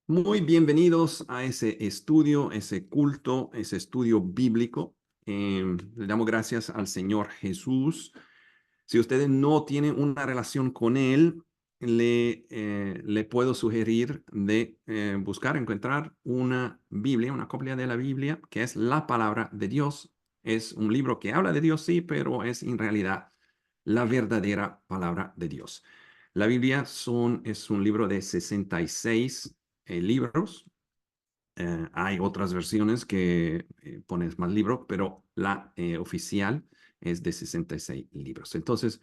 Muy bienvenidos a ese estudio, ese culto, ese estudio bíblico. Le damos gracias al Señor Jesús. Si ustedes no tienen una relación con Él, le puedo sugerir de buscar, encontrar una Biblia, una copia de la Biblia, que es la palabra de Dios. Es un libro que habla de Dios, sí, pero es en realidad la verdadera palabra de Dios. La Biblia es un libro de 66 libros. Hay otras versiones que pones más libros, pero la oficial es de 66 libros. Entonces,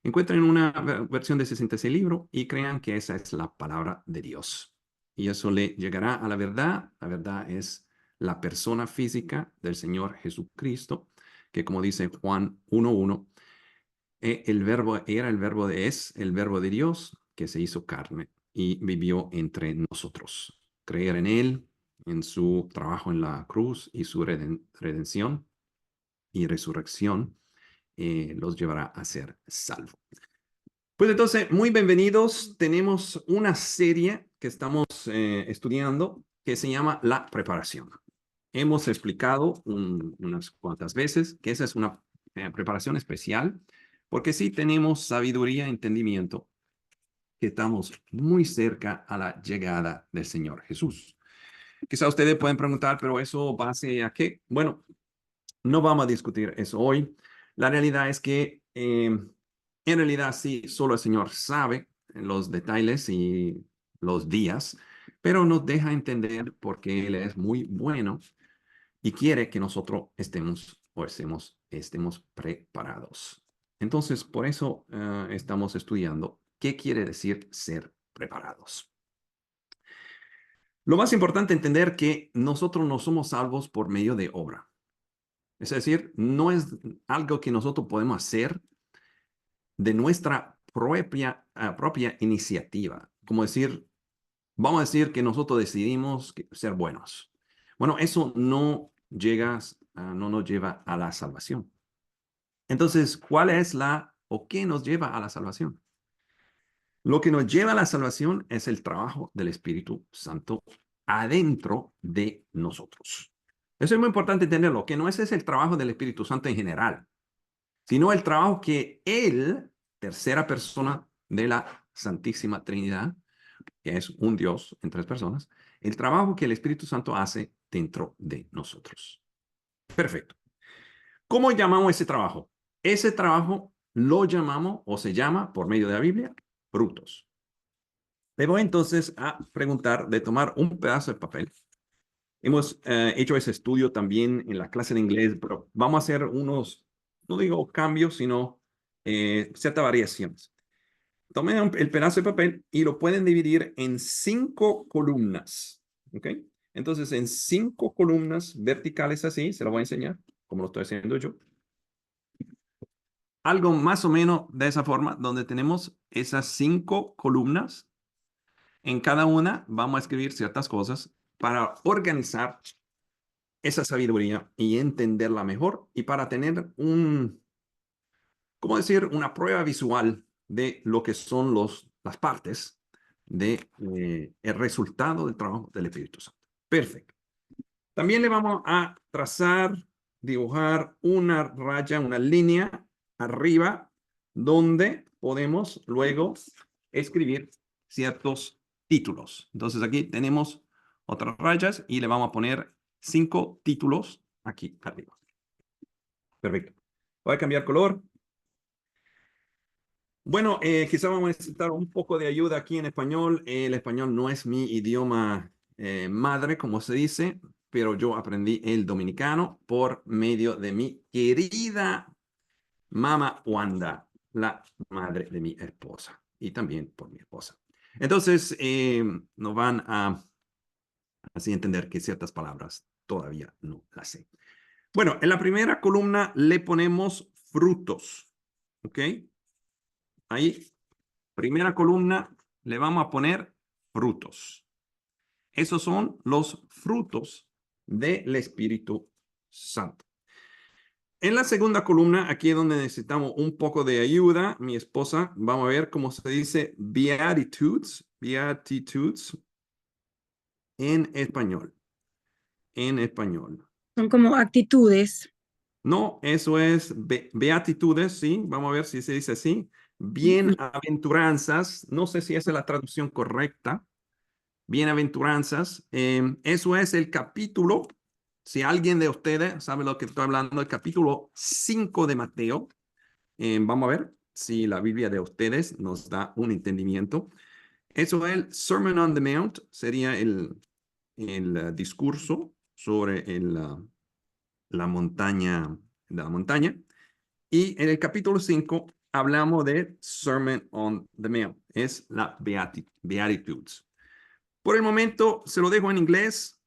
encuentren una versión de 66 libros y crean que esa es la palabra de Dios. Y eso le llegará a la verdad. La verdad es la persona física del Señor Jesucristo, que como dice Juan 1:1, el verbo era el verbo el verbo de Dios que se hizo carne y vivió entre nosotros. Creer en Él, en su trabajo en la cruz y su redención y resurrección, los llevará a ser salvos. Pues entonces, muy bienvenidos. Tenemos una serie que estamos estudiando que se llama La Preparación. Hemos explicado unas cuantas veces que esa es una preparación especial, porque sí tenemos sabiduría, entendimiento, que estamos muy cerca a la llegada del Señor Jesús. Quizá ustedes pueden preguntar, pero ¿eso base a qué? Bueno, no vamos a discutir eso hoy. La realidad es que en realidad sí, solo el Señor sabe los detalles y los días, pero nos deja entender porque Él es muy bueno y quiere que nosotros estemos preparados. Entonces, por eso estamos estudiando qué quiere decir ser preparados. Lo más importante es entender que nosotros no somos salvos por medio de obra. Es decir, no es algo que nosotros podemos hacer de nuestra propia iniciativa. Como decir, vamos a decir que nosotros decidimos ser buenos. Bueno, eso no no nos lleva a la salvación. Entonces, ¿cuál es o qué nos lleva a la salvación? Lo que nos lleva a la salvación es el trabajo del Espíritu Santo adentro de nosotros. Eso es muy importante entenderlo, que no ese es el trabajo del Espíritu Santo en general, sino el trabajo que Él, tercera persona de la Santísima Trinidad, que es un Dios en tres personas, el trabajo que el Espíritu Santo hace dentro de nosotros. Perfecto. ¿Cómo llamamos ese trabajo? Ese trabajo lo llamamos o se llama, por medio de la Biblia, frutos. Le voy entonces a preguntar de tomar un pedazo de papel. Hemos hecho ese estudio también en la clase de inglés, pero vamos a hacer unos, no digo cambios, sino ciertas variaciones. Tomen el pedazo de papel y lo pueden dividir en 5 columnas. ¿Ok? Entonces, en 5 columnas verticales así, se lo voy a enseñar, como lo estoy haciendo yo. Algo más o menos de esa forma, donde tenemos esas 5 columnas. En cada una vamos a escribir ciertas cosas para organizar esa sabiduría y entenderla mejor y para tener ¿cómo decir? Una prueba visual de lo que son las partes de el resultado del trabajo del Espíritu Santo. Perfecto. También le vamos a dibujar una raya, una línea arriba donde podemos luego escribir ciertos títulos. Entonces aquí tenemos otras rayas y le vamos a poner 5 títulos aquí arriba. Perfecto. Voy a cambiar color. Bueno, quizá vamos a necesitar un poco de ayuda aquí en español. El español no es mi idioma madre, como se dice, pero yo aprendí el dominicano por medio de mi querida Mama Wanda, la madre de mi esposa, y también por mi esposa. Entonces, nos van a así entender que ciertas palabras todavía no las sé. Bueno, en la primera columna le ponemos frutos, ¿ok? Ahí, primera columna, le vamos a poner frutos. Esos son los frutos del Espíritu Santo. En la segunda columna, aquí es donde necesitamos un poco de ayuda, mi esposa, vamos a ver cómo se dice Beatitudes. Beatitudes. en español. En español. Son como actitudes. No, eso es beatitudes, ¿sí? Vamos a ver si se dice así. Ujú. Bienaventuranzas. No sé si esa es la traducción correcta. Bienaventuranzas. Eso es el capítulo. Si alguien de ustedes sabe lo que estoy hablando, el capítulo 5 de Mateo. Vamos a ver si la Biblia de ustedes nos da un entendimiento. Eso es el Sermon on the Mount. Sería el discurso sobre la montaña, la montaña. Y en el capítulo 5 hablamos de Sermon on the Mount. Es la Beatitudes. Por el momento se lo dejo en inglés.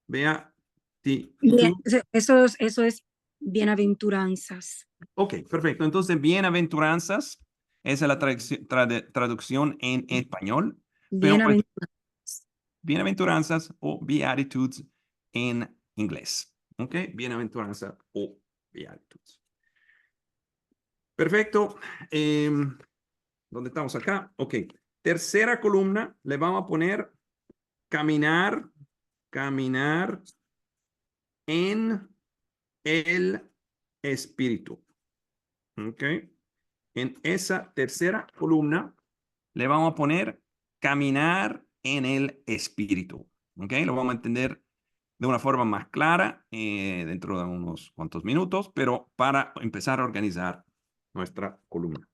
Bien, Beatitudes. eso es bienaventuranzas. Ok, perfecto. Entonces, bienaventuranzas. Esa es la traducción en español. Pero pues, Bienaventuranzas. bienaventuranzas o Beatitudes en inglés. Ok, bienaventuranza o Beatitudes. Perfecto. ¿Dónde estamos acá? Ok. Tercera columna, le vamos a poner caminar, caminar en el espíritu. Ok. En esa tercera columna le vamos a poner caminar en el espíritu. Ok. Lo vamos a entender de una forma más clara dentro de unos cuantos minutos, pero para empezar a organizar nuestra columna.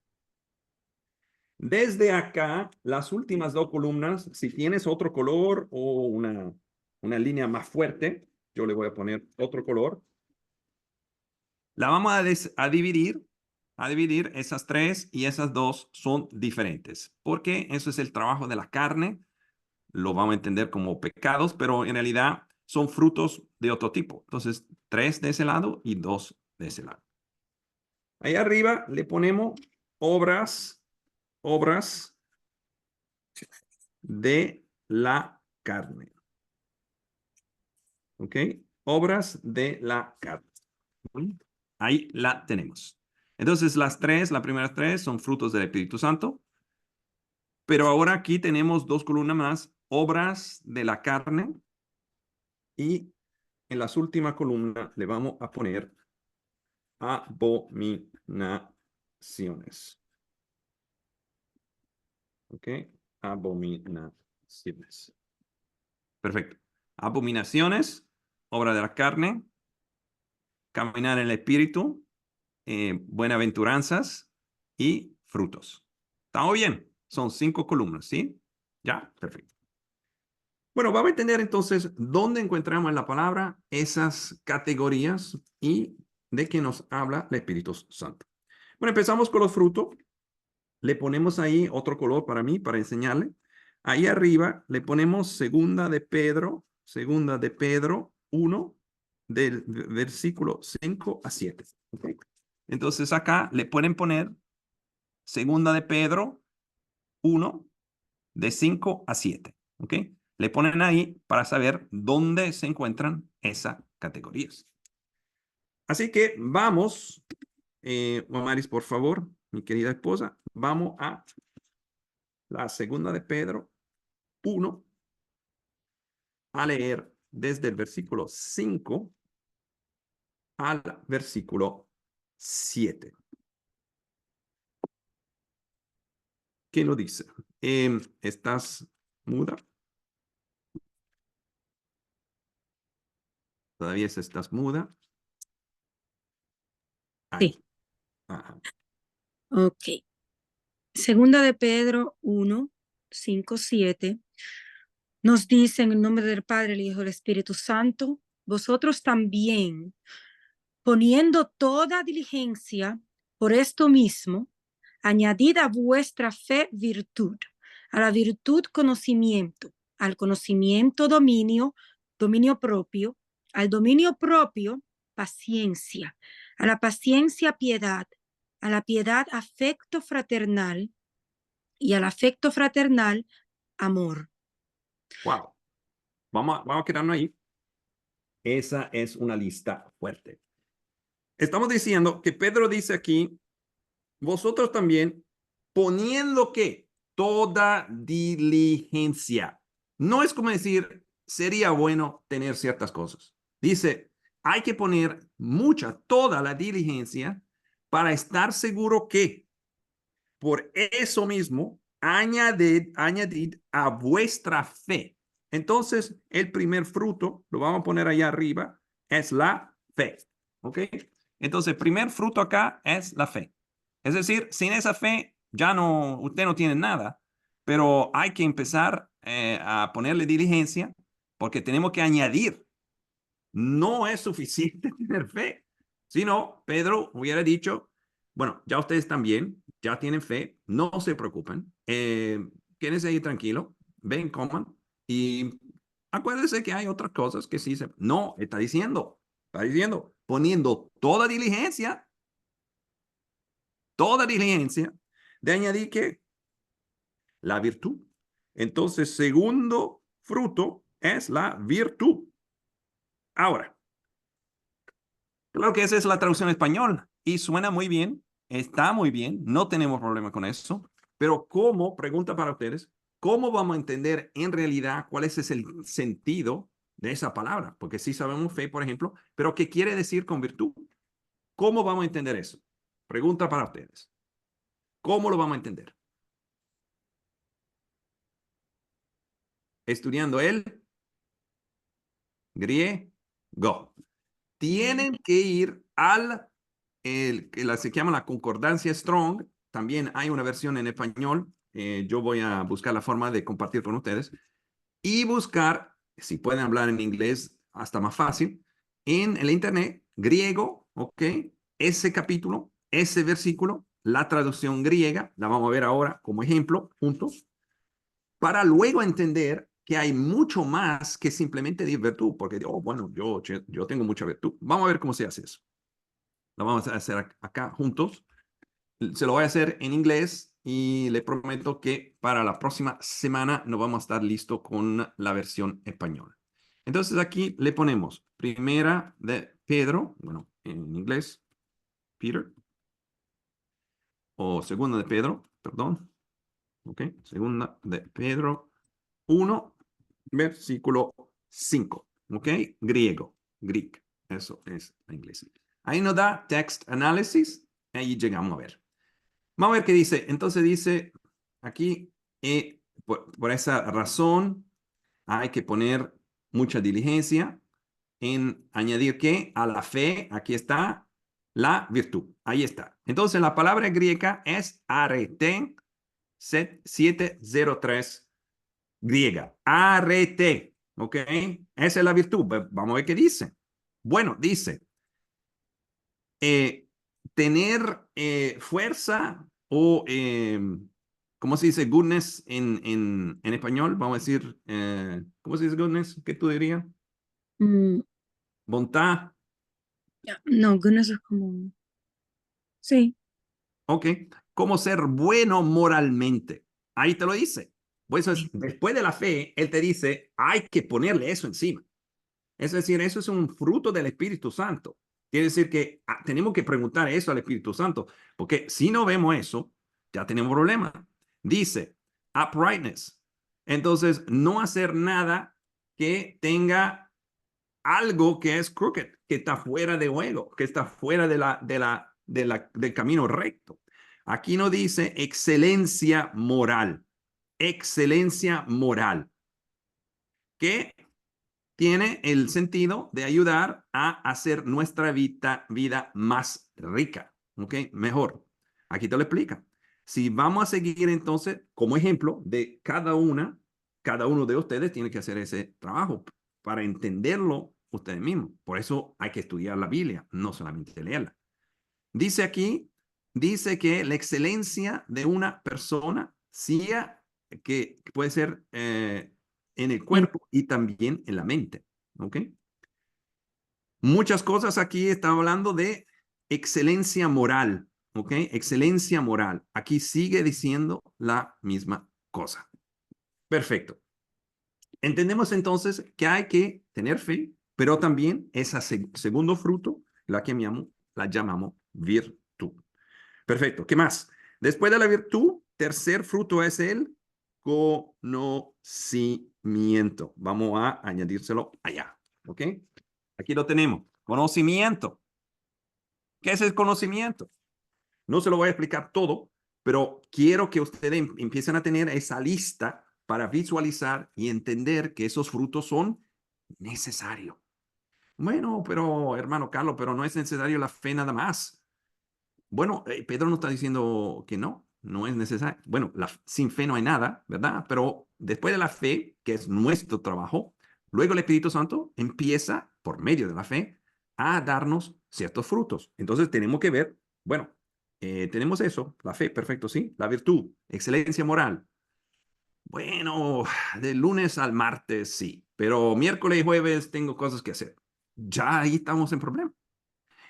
Desde acá, las últimas dos columnas, si tienes otro color o una línea más fuerte, yo le voy a poner otro color. La vamos a dividir esas tres y esas dos son diferentes, porque eso es el trabajo de la carne, lo vamos a entender como pecados, pero en realidad son frutos de otro tipo. Entonces, tres de ese lado y dos de ese lado. Ahí arriba le ponemos obras, obras de la carne. ¿Ok? Obras de la carne. Ahí la tenemos. Entonces, las primeras tres son frutos del Espíritu Santo. Pero ahora aquí tenemos dos columnas más, obras de la carne. Y en las últimas columnas le vamos a poner abominaciones. ¿Ok? Abominaciones. Perfecto. Abominaciones, obra de la carne, caminar en el espíritu, buenaventuranzas y frutos. ¿Estamos bien? Son 5 columnas, ¿sí? Ya, perfecto. Bueno, vamos a entender entonces dónde encontramos en la palabra esas categorías y de qué nos habla el Espíritu Santo. Bueno, empezamos con los frutos. Le ponemos ahí otro color para mí, para enseñarle. Ahí arriba le ponemos segunda de Pedro 1, del versículo 5 a 7. ¿Okay? Entonces acá le pueden poner segunda de Pedro 1, de 5 a 7. ¿Ok? Le ponen ahí para saber dónde se encuentran esas categorías. Así que vamos, Maris, por favor, mi querida esposa, vamos a la segunda de Pedro 1 a leer desde el versículo 5 al versículo 7. ¿Qué nos dice? ¿Estás muda? ¿Todavía estás muda? Ahí. Sí, Ajá. ok. Segunda de Pedro 1, 5, 7. Nos dice en el nombre del Padre, el Hijo y el Espíritu Santo, vosotros también, poniendo toda diligencia por esto mismo, añadid a vuestra fe virtud, a la virtud conocimiento, al conocimiento dominio, dominio propio, al dominio propio paciencia, a la paciencia piedad, a la piedad afecto fraternal y al afecto fraternal amor. Wow. Vamos a quedarnos ahí. Esa es una lista fuerte. Estamos diciendo que Pedro dice aquí, vosotros también, poniendo que toda diligencia. No es como decir, sería bueno tener ciertas cosas. Dice, hay que poner toda la diligencia para estar seguro que por eso mismo añadid a vuestra fe. Entonces, el primer fruto, lo vamos a poner allá arriba, es la fe. ¿Ok? Entonces, el primer fruto acá es la fe. Es decir, sin esa fe, ya no, usted no tiene nada, pero hay que empezar a ponerle diligencia porque tenemos que añadir. No es suficiente tener fe. Si no, Pedro hubiera dicho, bueno, ya ustedes también, ya tienen fe, no se preocupen, quédense ahí tranquilo, ven, coman y acuérdense que hay otras cosas que sí se... No, está diciendo, poniendo toda diligencia de añadir que la virtud. Entonces, segundo fruto es la virtud. Ahora, claro que esa es la traducción española y suena muy bien, está muy bien, no tenemos problema con eso, pero ¿cómo, pregunta para ustedes, cómo vamos a entender en realidad cuál es el sentido de esa palabra? Porque sí sabemos fe, por ejemplo, pero ¿qué quiere decir con virtud? ¿Cómo vamos a entender eso? Pregunta para ustedes. ¿Cómo lo vamos a entender? Estudiando el griego. Tienen que ir que se llama la concordancia Strong. También hay una versión en español. Yo voy a buscar la forma de compartir con ustedes y buscar, si pueden hablar en inglés, hasta más fácil, en el internet, griego, ¿ok? Ese capítulo, ese versículo, la traducción griega, la vamos a ver ahora como ejemplo, juntos, para luego entender que hay mucho más que simplemente decir virtud, porque, oh, bueno, yo tengo mucha virtud. Vamos a ver cómo se hace eso. Lo vamos a hacer acá juntos. Se lo voy a hacer en inglés y le prometo que para la próxima semana nos vamos a estar listo con la versión española. Entonces aquí le ponemos primera de Pedro, bueno, en inglés, Peter, o segunda de Pedro, perdón, ok, segunda de Pedro 1, versículo 5, ok, griego, Greek, eso es en inglés. Ahí nos da text analysis, ahí llegamos a ver. Vamos a ver qué dice. Entonces dice aquí, por esa razón hay que poner mucha diligencia en añadir que a la fe, aquí está, la virtud. Ahí está. Entonces la palabra griega es arete 703 griega. Arete. ¿Ok? Esa es la virtud. Vamos a ver qué dice. Bueno, dice, eh, tener fuerza o, ¿cómo se dice goodness en español? Vamos a decir, ¿cómo se dice goodness? ¿Qué tú dirías? Mm, Bondad. no, goodness es como... Sí. Ok. ¿Cómo ser bueno moralmente? Ahí te lo dice. Pues después de la fe, él te dice, hay que ponerle eso encima. Es decir, eso es un fruto del Espíritu Santo. Quiere decir que tenemos que preguntar eso al Espíritu Santo, porque si no vemos eso, ya tenemos problema. Dice, uprightness. Entonces, no hacer nada que tenga algo que es crooked, que está fuera de juego, que está fuera del camino recto. Aquí no dice excelencia moral, que tiene el sentido de ayudar a hacer nuestra vida más rica, ¿ok? Mejor. Aquí te lo explica. Si vamos a seguir entonces, como ejemplo de cada uno de ustedes tiene que hacer ese trabajo para entenderlo ustedes mismos. Por eso hay que estudiar la Biblia, no solamente leerla. Dice aquí, dice que la excelencia de una persona sea que puede ser en el cuerpo y también en la mente. ¿Ok? Muchas cosas aquí está hablando de excelencia moral. ¿Ok? Excelencia moral. Aquí sigue diciendo la misma cosa. Perfecto. Entendemos entonces que hay que tener fe, pero también ese segundo fruto, la llamamos virtud. Perfecto. ¿Qué más? Después de la virtud, tercer fruto es el conocimiento. conocimiento. Vamos a añadírselo allá, ¿ok? Aquí lo tenemos. Conocimiento. ¿Qué es el conocimiento? No se lo voy a explicar todo, pero quiero que ustedes empiecen a tener esa lista para visualizar y entender que esos frutos son necesarios. Bueno, pero hermano Carlos, pero no es necesario la fe nada más. Bueno, Pedro no está diciendo que no, no es necesario. Bueno, sin fe no hay nada, ¿verdad? Pero después de la fe, que es nuestro trabajo, luego el Espíritu Santo empieza, por medio de la fe, a darnos ciertos frutos. Entonces tenemos que ver, bueno, tenemos eso, la fe, perfecto, sí, la virtud, excelencia moral. Bueno, de lunes al martes sí, pero miércoles y jueves tengo cosas que hacer. Ya ahí estamos en problema.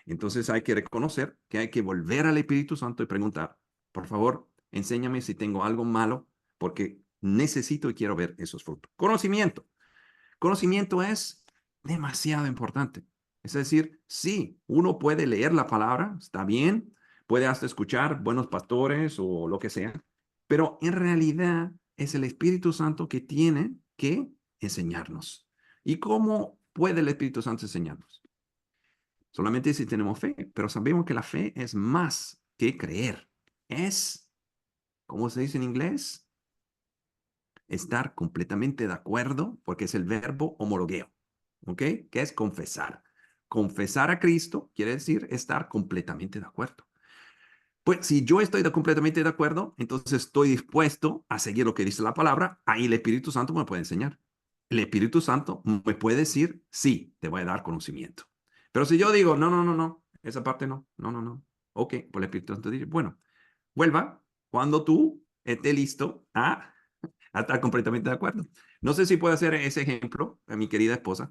Entonces hay que reconocer que hay que volver al Espíritu Santo y preguntar, por favor, enséñame si tengo algo malo, porque necesito y quiero ver esos frutos. Conocimiento. Conocimiento es demasiado importante. Es decir, sí, uno puede leer la palabra, está bien, puede hasta escuchar buenos pastores o lo que sea, pero en realidad es el Espíritu Santo que tiene que enseñarnos. ¿Y cómo puede el Espíritu Santo enseñarnos? Solamente si tenemos fe, pero sabemos que la fe es más que creer. Es, ¿cómo se dice en inglés? Estar completamente de acuerdo, porque es el verbo homologueo, ¿ok? Que es confesar. Confesar a Cristo quiere decir estar completamente de acuerdo. Pues si yo estoy completamente de acuerdo, entonces estoy dispuesto a seguir lo que dice la palabra, ahí el Espíritu Santo me puede enseñar. El Espíritu Santo me puede decir, sí, te voy a dar conocimiento. Pero si yo digo, no, no, no, no, esa parte no, no, no, no. Ok, pues el Espíritu Santo dice, bueno, vuelva cuando tú estés listo a estar completamente de acuerdo. No sé si puedo hacer ese ejemplo a mi querida esposa.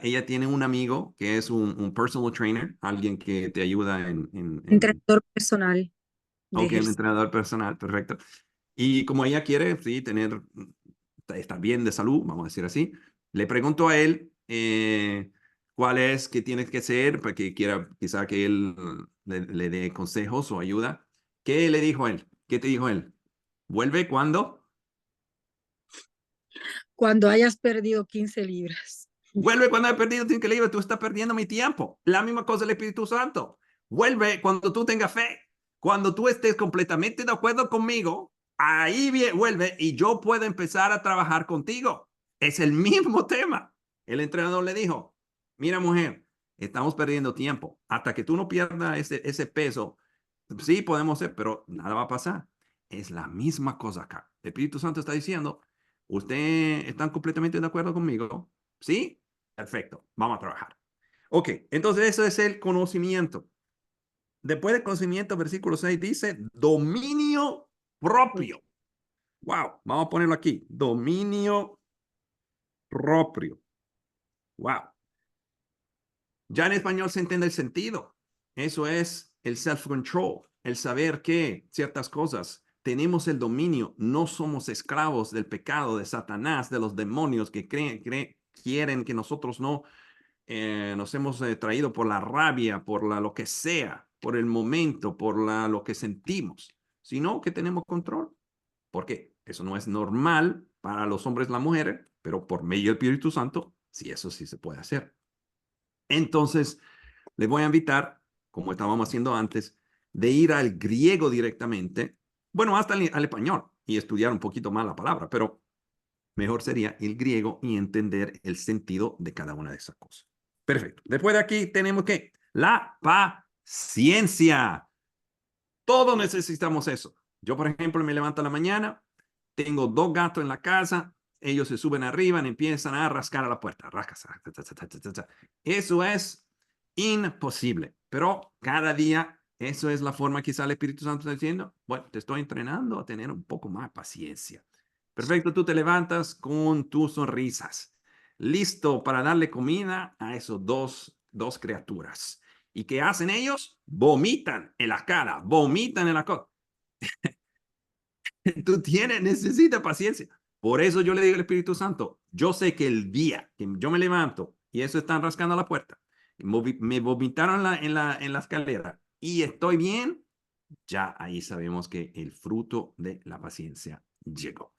Ella tiene un amigo que es un personal trainer, alguien que te ayuda Entrenador personal de ok, un ejercicio. entrenador personal, perfecto. Y como ella quiere, sí, estar bien de salud, vamos a decir así, le pregunto a él cuál es que tiene que ser para que quiera, quizá que él le dé consejos o ayuda. ¿Qué le dijo él? ¿Qué te dijo él? ¿Vuelve cuando? Cuando hayas perdido 15 libras. Vuelve cuando he perdido tiempo libre, tú estás perdiendo mi tiempo. La misma cosa el Espíritu Santo. Vuelve cuando tú tengas fe. Cuando tú estés completamente de acuerdo conmigo, ahí vuelve y yo puedo empezar a trabajar contigo. Es el mismo tema. El entrenador le dijo, mira mujer, estamos perdiendo tiempo. Hasta que tú no pierdas ese peso, sí podemos ser, pero nada va a pasar. Es la misma cosa acá. El Espíritu Santo está diciendo, ¿usted está completamente de acuerdo conmigo? ¿Sí? Perfecto, vamos a trabajar. Ok, entonces eso es el conocimiento. Después del conocimiento, versículo 6 dice dominio propio. Wow, vamos a ponerlo aquí. Dominio propio. Wow. Ya en español se entiende el sentido. Eso es el self-control, el saber que ciertas cosas tenemos el dominio, no somos esclavos del pecado, de Satanás, de los demonios que quieren que nosotros no nos hemos traído por la rabia, por lo que sea, por el momento, por lo que sentimos, sino que tenemos control. ¿Por qué? Eso no es normal para los hombres y las mujeres, pero por medio del Espíritu Santo, sí, eso sí se puede hacer. Entonces, les voy a invitar, como estábamos haciendo antes, de ir al griego directamente, bueno, hasta al español y estudiar un poquito más la palabra, pero mejor sería el griego y entender el sentido de cada una de esas cosas. Perfecto. Después de aquí tenemos que la paciencia. Todos necesitamos eso. Yo, por ejemplo, me levanto a la mañana, tengo dos gatos en la casa, ellos se suben arriba y empiezan a rascar a la puerta. Eso es imposible, pero cada día eso es la forma que sale el Espíritu Santo está diciendo, bueno, te estoy entrenando a tener un poco más paciencia. Perfecto, tú te levantas con tus sonrisas, listo para darle comida a esos dos criaturas. ¿Y qué hacen ellos? Vomitan en la cara, vomitan en la cara. Necesitas paciencia. Por eso yo le digo al Espíritu Santo, yo sé que el día que yo me levanto y eso están rascando la puerta, me vomitaron en la escalera y estoy bien, ya ahí sabemos que el fruto de la paciencia llegó.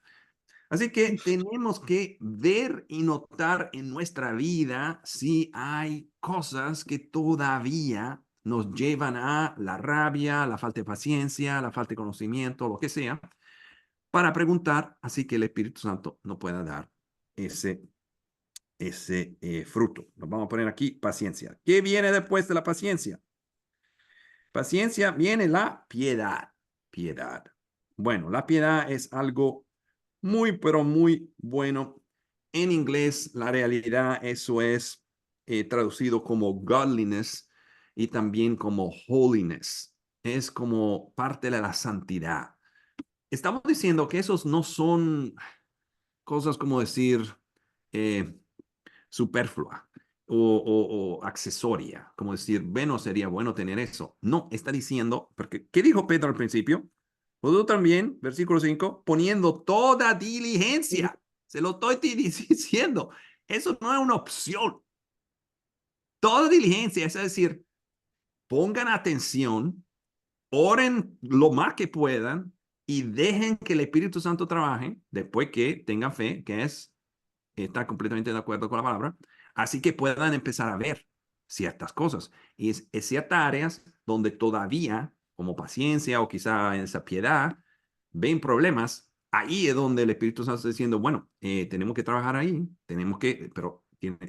Así que tenemos que ver y notar en nuestra vida si hay cosas que todavía nos llevan a la rabia, la falta de paciencia, la falta de conocimiento, lo que sea, para preguntar, así que el Espíritu Santo nos pueda dar ese, ese fruto. Nos vamos a poner aquí paciencia. ¿Qué viene después de la paciencia? Paciencia viene la piedad. Piedad. Bueno, la piedad es algo muy, pero muy bueno. En inglés, la realidad, eso es traducido como godliness y también como holiness. Es como parte de la santidad. Estamos diciendo que esos no son cosas como decir eh, superflua o accesoria, como decir, bueno, sería bueno tener eso. No, está diciendo, porque, ¿qué dijo Pedro al principio? Tú también, versículo 5, poniendo toda diligencia. Se lo estoy diciendo. Eso no es una opción. Toda diligencia, es decir, pongan atención, oren lo más que puedan y dejen que el Espíritu Santo trabaje después que tengan fe, que es estar completamente de acuerdo con la palabra, así que puedan empezar a ver ciertas cosas. Y es ciertas áreas donde todavía, como paciencia o quizá en esa piedad, ven problemas. Ahí es donde el Espíritu Santo está diciendo, bueno, tenemos que trabajar ahí, tenemos que, pero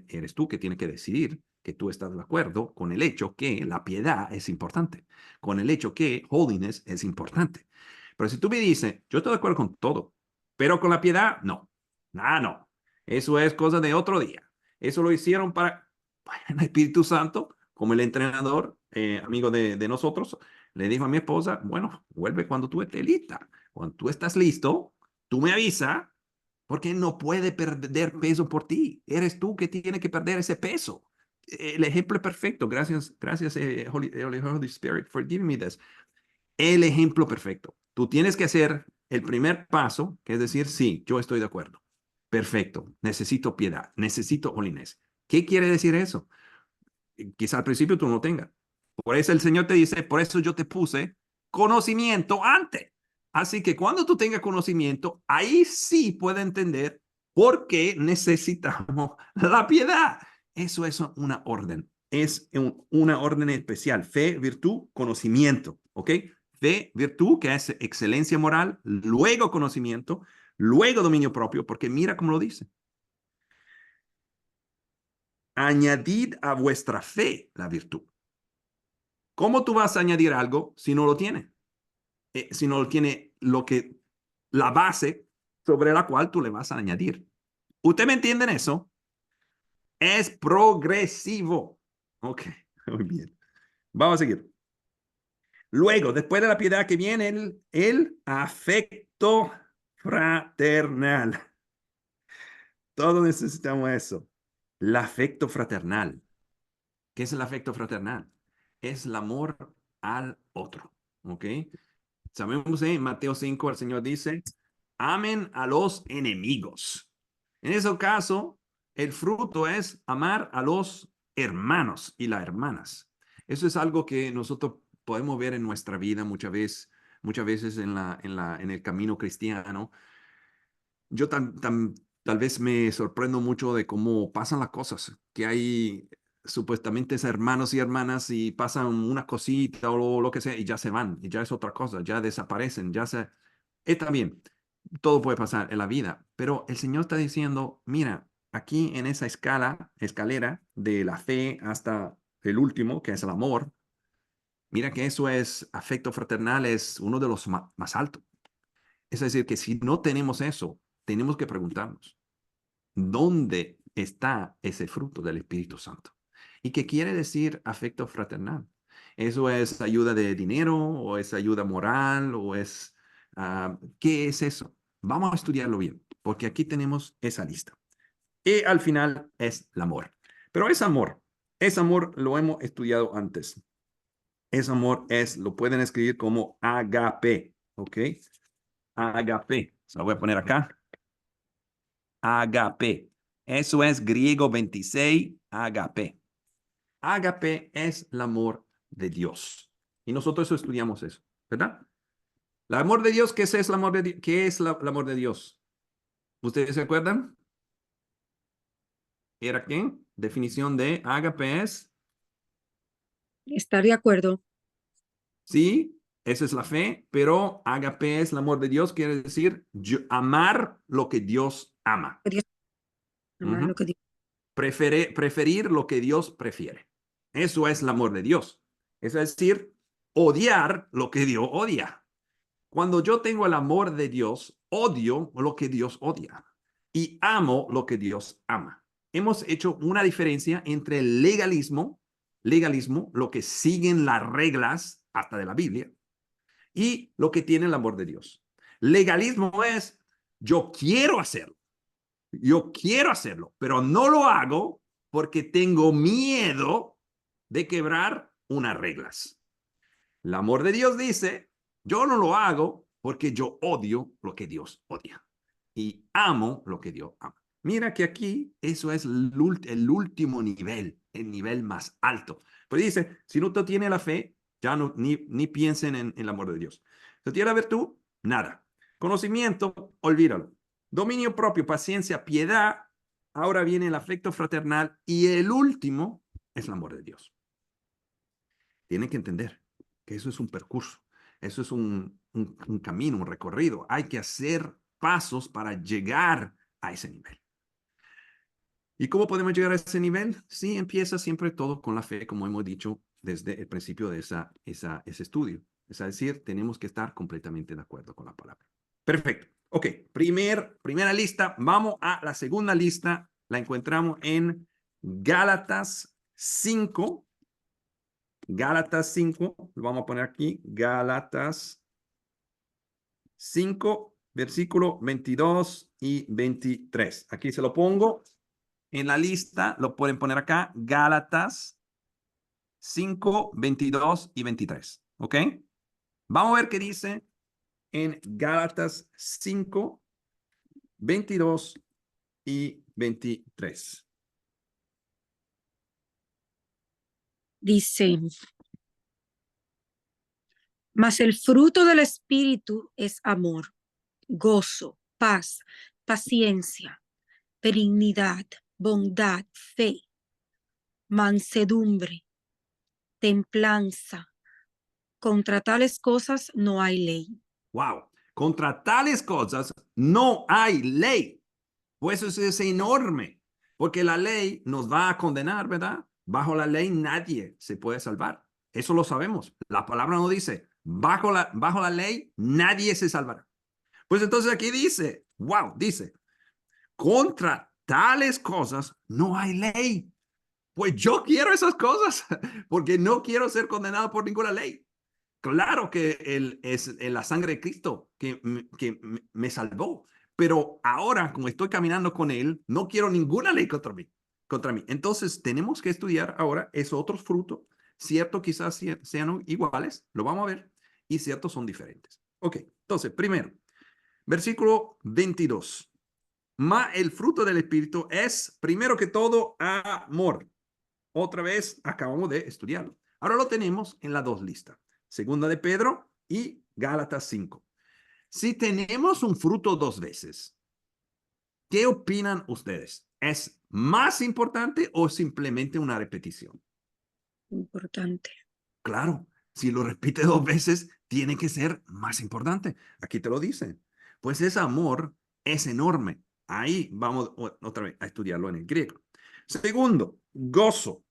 eres tú que tienes que decidir que tú estás de acuerdo con el hecho que la piedad es importante, con el hecho que holiness es importante. Pero si tú me dices, yo estoy de acuerdo con todo, pero con la piedad, no. No. Eso es cosa de otro día. Eso lo hicieron para el Espíritu Santo, como el entrenador, amigo de nosotros, le dijo a mi esposa, bueno, vuelve cuando tú estés lista. Cuando tú estás listo, tú me avisas, porque no puede perder peso por ti. Eres tú que tiene que perder ese peso. El ejemplo es perfecto. Gracias, Holy Spirit, for giving me this. El ejemplo perfecto. Tú tienes que hacer el primer paso, que es decir, sí, yo estoy de acuerdo. Perfecto. Necesito piedad. Necesito holiness. ¿Qué quiere decir eso? Quizá al principio tú no tengas. Por eso el Señor te dice, por eso yo te puse conocimiento antes. Así que cuando tú tengas conocimiento, ahí sí puedes entender por qué necesitamos la piedad. Eso es una orden. Es una orden especial. Fe, virtud, conocimiento. ¿Ok? Fe, virtud, que es excelencia moral, luego conocimiento, luego dominio propio, porque mira cómo lo dice. Añadid a vuestra fe la virtud. ¿Cómo tú vas a añadir algo si no lo tiene? Si no lo tiene la base sobre la cual tú le vas a añadir. ¿Usted me entiende en eso? Es progresivo. Ok, muy bien. Vamos a seguir. Luego, después de la piedad que viene el afecto fraternal. Todos necesitamos eso. El afecto fraternal. ¿Qué es el afecto fraternal? Es el amor al otro. ¿Ok? Sabemos en Mateo 5, el Señor dice, amen a los enemigos. En ese caso, el fruto es amar a los hermanos y las hermanas. Eso es algo que nosotros podemos ver en nuestra vida muchas veces en el camino cristiano. Yo tal vez me sorprendo mucho de cómo pasan las cosas, que hay supuestamente hermanos y hermanas y pasan una cosita o lo que sea y ya se van, y ya es otra cosa, ya desaparecen, Está bien, todo puede pasar en la vida, pero el Señor está diciendo, mira, aquí en esa escalera de la fe hasta el último, que es el amor, mira que eso es afecto fraternal, es uno de los más altos. Es decir, que si no tenemos eso, tenemos que preguntarnos, ¿dónde está ese fruto del Espíritu Santo? ¿Y qué quiere decir afecto fraternal? ¿Eso es ayuda de dinero o es ayuda moral o es... ¿qué es eso? Vamos a estudiarlo bien, porque aquí tenemos esa lista. Y al final es el amor. Pero ese amor lo hemos estudiado antes. Ese amor lo pueden escribir como agape, ¿ok? Agape. Se lo voy a poner acá. Agape. Eso es griego 26, agape. Agape es el amor de Dios. Y nosotros estudiamos eso, ¿verdad? El amor de Dios, ¿qué es el amor de Dios? ¿Qué es el amor de Dios? ¿Ustedes se acuerdan? ¿Era qué? Definición de ágape es, Estar de acuerdo. sí, esa es la fe, pero ágape es el amor de Dios, quiere decir amar lo que Dios ama. Que Dios amar lo Ujú. que Dios. Preferir lo que Dios prefiere. Eso es el amor de Dios. Es decir, odiar lo que Dios odia. Cuando yo tengo el amor de Dios, odio lo que Dios odia y amo lo que Dios ama. Hemos hecho una diferencia entre el legalismo, lo que siguen las reglas hasta de la Biblia, y lo que tiene el amor de Dios. Legalismo es, yo quiero hacerlo, pero no lo hago porque tengo miedo de quebrar unas reglas. El amor de Dios dice, yo no lo hago porque yo odio lo que Dios odia y amo lo que Dios ama. Mira que aquí eso es el último nivel, el nivel más alto. Pues dice, si no tiene la fe, ya no, ni piensen en el amor de Dios. Si tiene la virtud, nada. Conocimiento, olvídalo. Dominio propio, paciencia, piedad. Ahora viene el afecto fraternal y el último es el amor de Dios. Tienen que entender que eso es un percurso, eso es un camino, un recorrido. Hay que hacer pasos para llegar a ese nivel. ¿Y cómo podemos llegar a ese nivel? Sí, empieza siempre todo con la fe, como hemos dicho desde el principio de ese estudio. Es decir, tenemos que estar completamente de acuerdo con la palabra. Perfecto. Ok, primera lista. Vamos a la segunda lista. La encontramos en Gálatas 5. Gálatas 5, lo vamos a poner aquí, Gálatas 5, versículo 22 y 23. Aquí se lo pongo en la lista, lo pueden poner acá, Gálatas 5, 22 y 23. ¿Ok? Vamos a ver qué dice en Gálatas 5, 22 y 23. Dice, mas el fruto del Espíritu es amor, gozo, paz, paciencia, benignidad, bondad, fe, mansedumbre, templanza. Contra tales cosas no hay ley. Wow. Contra tales cosas no hay ley. Pues eso es enorme, porque la ley nos va a condenar, ¿verdad? Bajo la ley nadie se puede salvar. Eso lo sabemos. La palabra no dice, bajo la ley nadie se salvará. Pues entonces aquí dice, wow, dice, contra tales cosas no hay ley. Pues yo quiero esas cosas, porque no quiero ser condenado por ninguna ley. Claro que es la sangre de Cristo que me salvó, pero ahora, como estoy caminando con Él, no quiero ninguna ley contra mí. Entonces, tenemos que estudiar ahora esos otros frutos. Cierto, quizás sean iguales, lo vamos a ver, y ciertos son diferentes. Ok, entonces, primero, versículo 22. El fruto del Espíritu es, primero que todo, amor. Otra vez, acabamos de estudiarlo. Ahora lo tenemos en las dos listas. Segunda de Pedro y Gálatas 5. Si tenemos un fruto dos veces, ¿qué opinan ustedes? ¿Es más importante o simplemente una repetición? Importante. Claro, si lo repite dos veces, tiene que ser más importante. Aquí te lo dicen. Pues ese amor es enorme. Ahí vamos otra vez a estudiarlo en el griego. Segundo, gozo.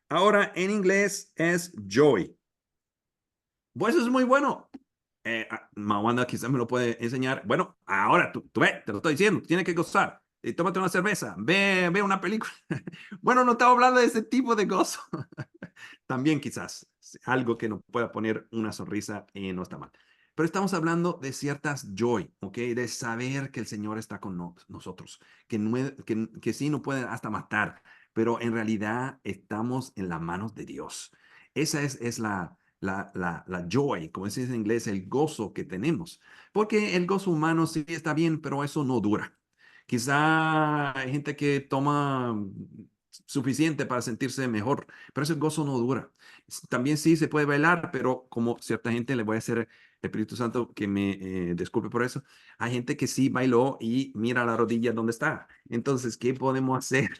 Ahora en inglés es joy. Pues eso es muy bueno. Mawanda quizás me lo puede enseñar. Bueno, ahora tú ve, te lo estoy diciendo, tienes que gozar. Tómate una cerveza, ve una película. Bueno, no estaba hablando de ese tipo de gozo. También quizás algo que nos pueda poner una sonrisa no está mal. Pero estamos hablando de ciertas joy, ¿ok? De saber que el Señor está con nosotros, que sí nos pueden hasta matar, pero en realidad estamos en las manos de Dios. Esa es la joy, como se dice en inglés, el gozo que tenemos. Porque el gozo humano sí está bien, pero eso no dura. Quizá hay gente que toma suficiente para sentirse mejor, pero ese gozo no dura. También sí se puede bailar, pero como cierta gente, le voy a hacer el Espíritu Santo que me disculpe por eso, hay gente que sí bailó y mira la rodilla donde está. Entonces, ¿qué podemos hacer?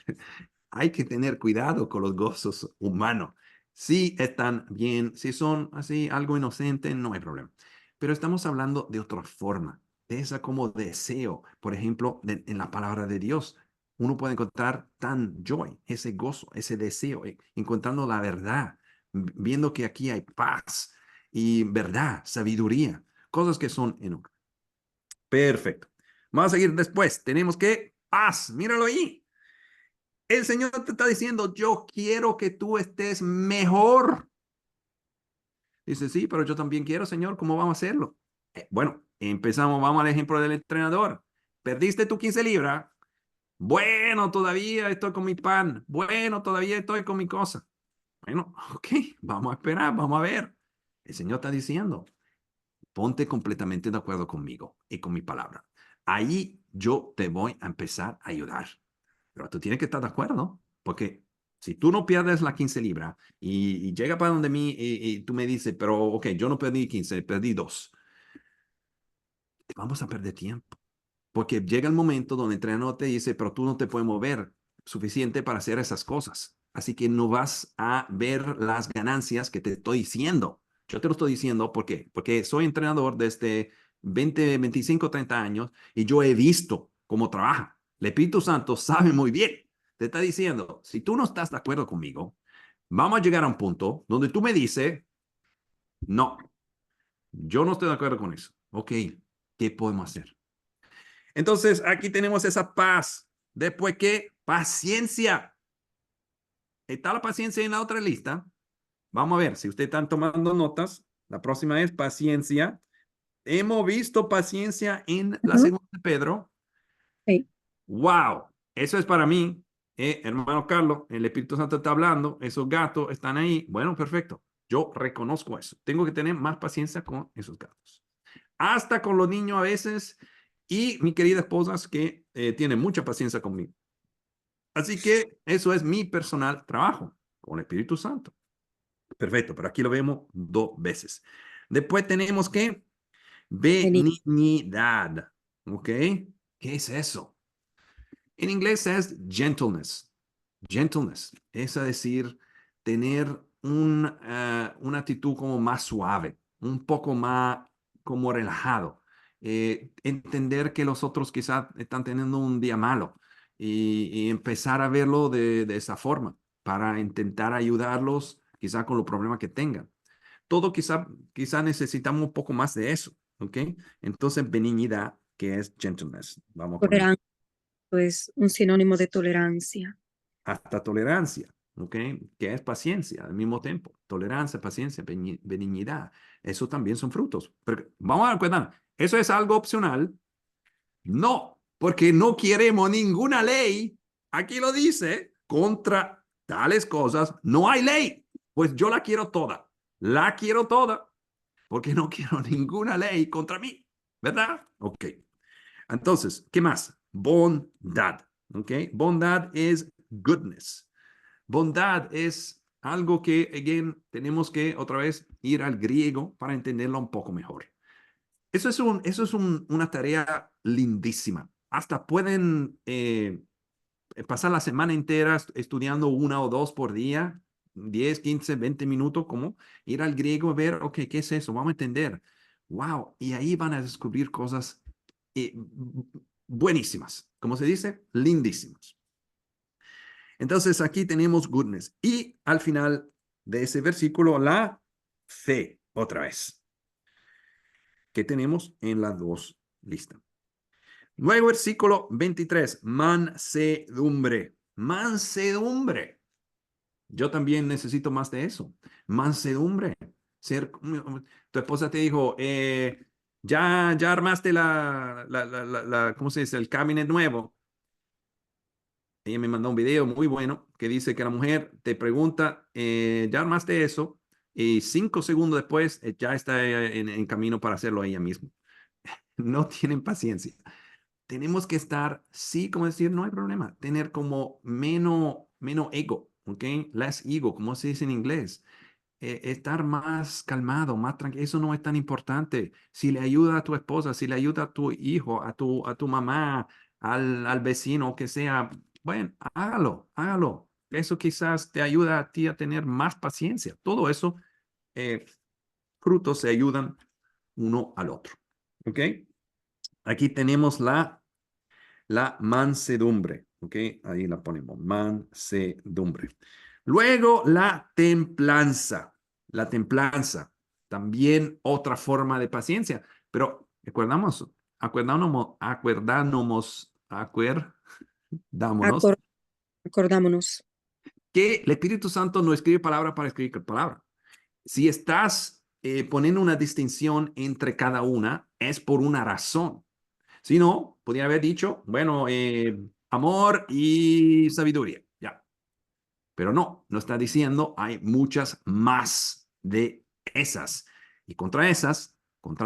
Hay que tener cuidado con los gozos humanos. Si están bien, si son así algo inocente, no hay problema. Pero estamos hablando de otra forma, de esa como deseo. Por ejemplo, en la palabra de Dios, uno puede encontrar tan joy, ese gozo, ese deseo, encontrando la verdad, viendo que aquí hay paz y verdad, sabiduría, cosas que son en uno. Perfecto. Vamos a seguir después. Tenemos que paz, míralo ahí. El Señor te está diciendo, yo quiero que tú estés mejor. Dice, sí, pero yo también quiero, Señor, ¿cómo vamos a hacerlo? Bueno, empezamos, vamos al ejemplo del entrenador. Perdiste tu 15 libras. Bueno, todavía estoy con mi pan. Bueno, todavía estoy con mi cosa. Bueno, ok, vamos a esperar, vamos a ver. El Señor está diciendo, ponte completamente de acuerdo conmigo y con mi palabra. Ahí yo te voy a empezar a ayudar. Pero tú tienes que estar de acuerdo, porque si tú no pierdes la 15 libras y llega para donde mí y tú me dices, pero ok, yo no perdí 15, perdí 2, vamos a perder tiempo. Porque llega el momento donde el entrenador te dice, pero tú no te puedes mover suficiente para hacer esas cosas. Así que no vas a ver las ganancias que te estoy diciendo. Yo te lo estoy diciendo, ¿por qué? Porque soy entrenador desde 20, 25, 30 años y yo he visto cómo trabaja. El Espíritu Santo sabe muy bien. Te está diciendo, si tú no estás de acuerdo conmigo, vamos a llegar a un punto donde tú me dices, no, yo no estoy de acuerdo con eso. Ok, ¿qué podemos hacer? Entonces, aquí tenemos esa paz. Después, ¿qué? Paciencia. Está la paciencia en la otra lista. Vamos a ver, si ustedes están tomando notas, la próxima es paciencia. Hemos visto paciencia en la Ujú. segunda de Pedro. Sí. ¡Wow! Eso es para mí. Hermano Carlos, el Espíritu Santo está hablando, esos gatos están ahí. Bueno, perfecto. Yo reconozco eso. Tengo que tener más paciencia con esos gatos. Hasta con los niños a veces. Y mi querida esposa que tiene mucha paciencia conmigo. Así que eso es mi personal trabajo con el Espíritu Santo. Perfecto, pero aquí lo vemos 2 veces. Después tenemos que Beni- benignidad. ¿Ok? ¿Qué es eso? En inglés es gentleness. Gentleness es decir, tener una actitud como más suave, un poco más como relajado. Entender que los otros quizás están teniendo un día malo y empezar a verlo de esa forma para intentar ayudarlos quizás con los problemas que tengan. Todo quizá necesitamos un poco más de eso, ¿ok? Entonces, benignidad, que es gentleness. Vamos a poner Tolerancia es un sinónimo de tolerancia. hasta tolerancia, ¿ok? Que es paciencia al mismo tiempo. Tolerancia, paciencia, benignidad. Eso también son frutos. Pero vamos a dar cuenta, ¿eso es algo opcional? No, porque no queremos ninguna ley. Aquí lo dice, contra tales cosas no hay ley. Pues yo la quiero toda. La quiero toda, porque no quiero ninguna ley contra mí, ¿verdad? Ok. Entonces, ¿qué más? Bondad, ¿ok? Bondad es goodness. Bondad es algo que, again, tenemos que otra vez ir al griego para entenderlo un poco mejor. Eso es una tarea lindísima. Hasta pueden pasar la semana entera estudiando 1 o 2 por día, 10, 15, 20 minutos, como ir al griego y ver, ok, ¿qué es eso? Vamos a entender. Wow, y ahí van a descubrir cosas buenísimas, como se dice, lindísimas. Entonces aquí tenemos goodness y al final de ese versículo la fe, otra vez, que tenemos en las 2 listas. Luego versículo 23, mansedumbre, mansedumbre. Yo también necesito más de eso, mansedumbre. Tu esposa te dijo, ya armaste ¿cómo se dice? El cabinet nuevo. Ella me mandó un video muy bueno que dice que la mujer te pregunta, ¿ya armaste eso? Y 5 segundos después ya está en camino para hacerlo ella misma. No tienen paciencia. tenemos que estar, sí, como decir, no hay problema, tener como menos ego, ¿ok? Less ego, como se dice en inglés. Estar más calmado, más tranquilo, eso no es tan importante. Si le ayuda a tu esposa, si le ayuda a tu hijo, a tu mamá, al vecino, que sea, bueno, hágalo, hágalo. Eso quizás te ayuda a ti a tener más paciencia. Todo eso, eh, frutos se ayudan uno al otro. ¿Ok? Aquí tenemos la mansedumbre. ¿Ok? Ahí la ponemos, mansedumbre. Luego la templanza. La templanza, también otra forma de paciencia, pero acordámonos Acor- Acordámonos. que el Espíritu Santo no escribe palabra para escribir palabra. Si estás poniendo una distinción entre cada una, es por una razón. Si no, podría haber dicho, bueno, amor y sabiduría, ya. Pero no está diciendo, hay muchas más de esas. Y contra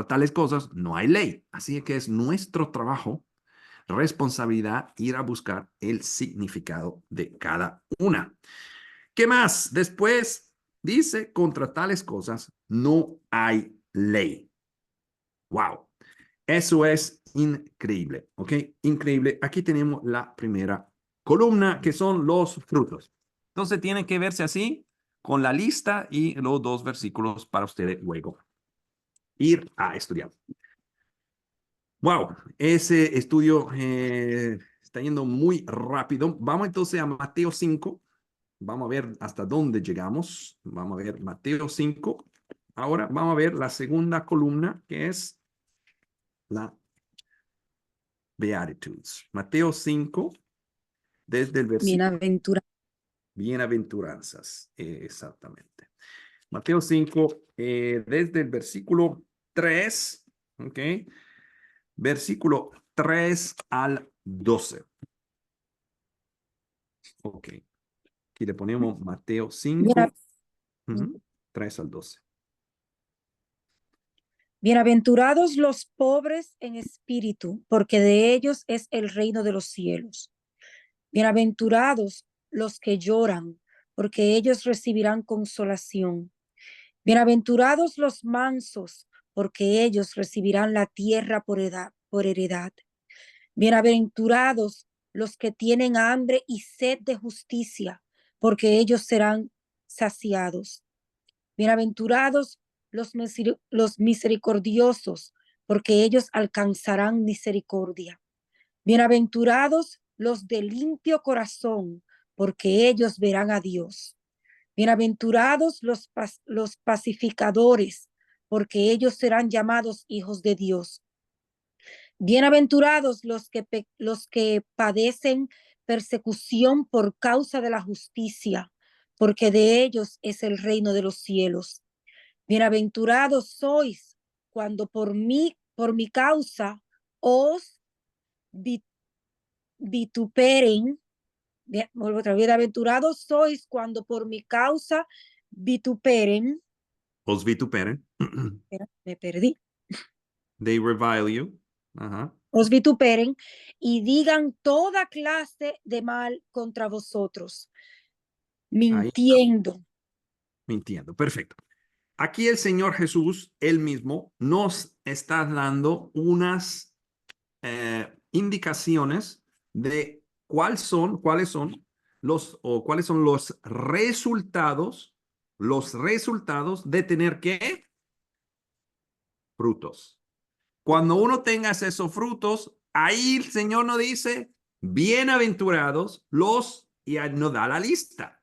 tales cosas, no hay ley. Así que es nuestro trabajo, responsabilidad, ir a buscar el significado de cada una. ¿Qué más? Después dice, contra tales cosas no hay ley. Wow. Eso es increíble, ¿ok? Increíble. Aquí tenemos la primera columna, que son los frutos. Entonces tiene que verse así, con la lista y los dos versículos para ustedes luego ir a estudiar. Wow, ese estudio está yendo muy rápido. Vamos entonces a Mateo 5. Vamos a ver hasta dónde llegamos. Vamos a ver Mateo 5. Ahora vamos a ver la segunda columna, que es la Beatitudes. Mateo 5, desde el versículo Bienaventura. Bienaventuranzas, exactamente. Mateo 5, desde el versículo 3, ¿ok? Versículo 3 al 12. Ok, aquí le ponemos Mateo Biena- 5, 3 al 12. Bienaventurados los pobres en espíritu, porque de ellos es el reino de los cielos. Bienaventurados los que lloran, porque ellos recibirán consolación. Bienaventurados los mansos, porque ellos recibirán la tierra por heredad. Bienaventurados los que tienen hambre y sed de justicia, porque ellos serán saciados. Bienaventurados los misericordiosos, porque ellos alcanzarán misericordia. Bienaventurados los de limpio corazón, porque ellos verán a Dios. Bienaventurados los pacificadores, porque ellos serán llamados hijos de Dios. Bienaventurados los que padecen persecución por causa de la justicia, porque de ellos es el reino de los cielos. Bienaventurados sois cuando por mi causa, os vituperen. Vuelvo otra vez. Bienaventurados sois cuando por mi causa vituperen. Os vituperen. Me perdí. They revile you. Ajá. Os vituperen y digan toda clase de mal contra vosotros, Ahí mintiendo. mintiendo. Perfecto. Aquí el Señor Jesús, él mismo, nos está dando unas indicaciones de cuáles son los resultados de tener que frutos. Cuando uno tenga esos frutos, ahí el Señor nos dice, bienaventurados y nos da la lista.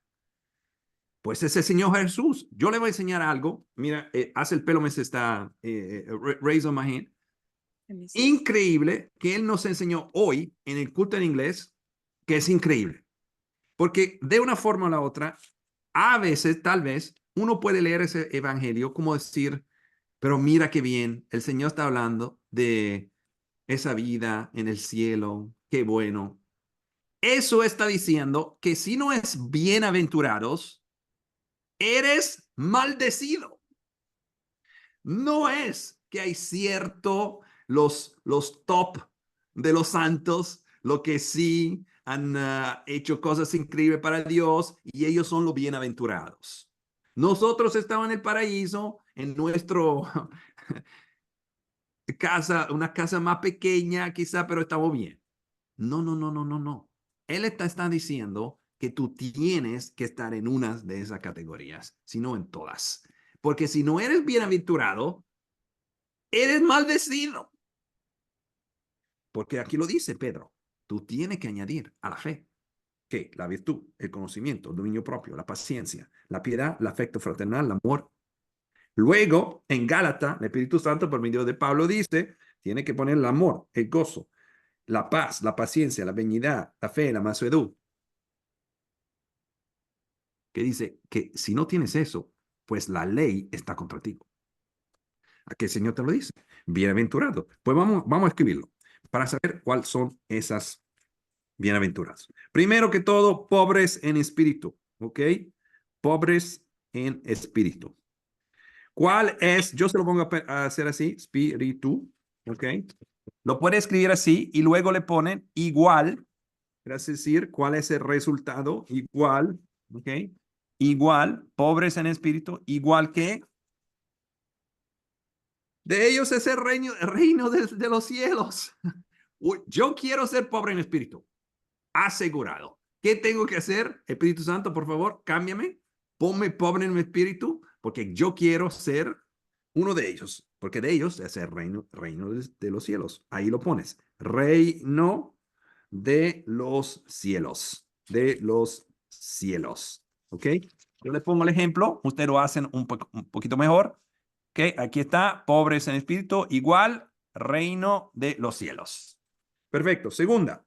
Pues ese Señor Jesús, yo le voy a enseñar algo. Mira, hace el pelo me se está raise on my hand. Increíble que él nos enseñó hoy en el culto en inglés, que es increíble. Porque de una forma o la otra, a veces, tal vez, uno puede leer ese evangelio como decir, pero mira qué bien, el Señor está hablando de esa vida en el cielo, qué bueno. Eso está diciendo que si no es bienaventurados, eres maldecido. No es que hay cierto, los top de los santos, los que sí han hecho cosas increíbles para Dios, y ellos son los bienaventurados. Nosotros estamos en el paraíso, en nuestro casa, una casa más pequeña quizá, pero estamos bien. No, no, no, no, no, no. Él está diciendo que tú tienes que estar en una de esas categorías, sino en todas. Porque si no eres bienaventurado, eres maldecido. Porque aquí lo dice Pedro, tú tienes que añadir a la fe que la virtud, el conocimiento, el dominio propio, la paciencia, la piedad, el afecto fraternal, el amor. Luego, en Gálatas, el Espíritu Santo, por medio de Pablo, dice, tiene que poner el amor, el gozo, la paz, la paciencia, la benignidad, la fe, la mansedumbre. Que dice que si no tienes eso, pues la ley está contra ti. Aquí el Señor te lo dice. Bienaventurado. Pues vamos a escribirlo para saber cuáles son esas bienaventuradas. Primero que todo, pobres en espíritu. ¿Ok? Pobres en espíritu. ¿Cuál es? Yo se lo pongo a hacer así, espíritu. ¿Ok? Lo puede escribir así y luego le ponen igual. Es decir, ¿cuál es el resultado? Igual. ¿Ok? Igual, pobres en espíritu, igual que de ellos es el reino de los cielos. Yo quiero ser pobre en espíritu, asegurado. ¿Qué tengo que hacer? Espíritu Santo, por favor, cámbiame, ponme pobre en mi espíritu, porque yo quiero ser uno de ellos, porque de ellos es el reino de los cielos. Ahí lo pones, reino de los cielos, de los cielos. ¿Ok? Yo le pongo el ejemplo, ustedes lo hacen un poquito mejor. Ok, aquí está, pobres en espíritu, igual, reino de los cielos. Perfecto. Segunda,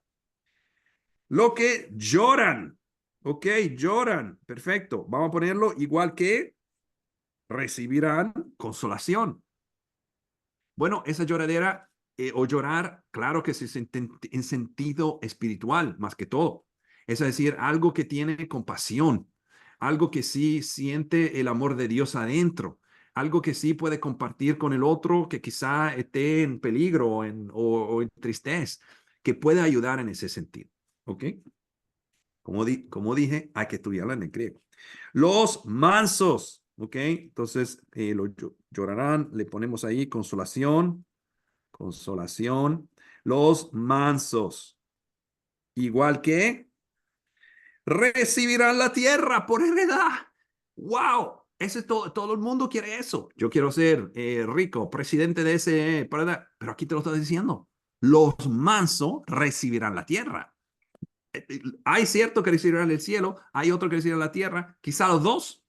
lo que lloran. Ok, lloran. Perfecto. Vamos a ponerlo igual que recibirán consolación. Bueno, esa lloradera o llorar, claro que es en sentido espiritual, más que todo. Es decir, algo que tiene compasión, algo que sí siente el amor de Dios adentro, algo que sí puede compartir con el otro que quizá esté en peligro o en tristeza, que puede ayudar en ese sentido. ¿Ok? Como dije, hay que estudiarla en el griego. Los mansos, ¿ok? Entonces, llorarán, le ponemos ahí consolación, consolación. Los mansos, igual que recibirán la tierra por heredad. ¡Wow! Eso es todo el mundo quiere eso. Yo quiero ser rico, presidente de ese, pero aquí te lo estoy diciendo. Los mansos recibirán la tierra. Hay cierto que recibirán el cielo, hay otro que recibirán la tierra, quizá los dos.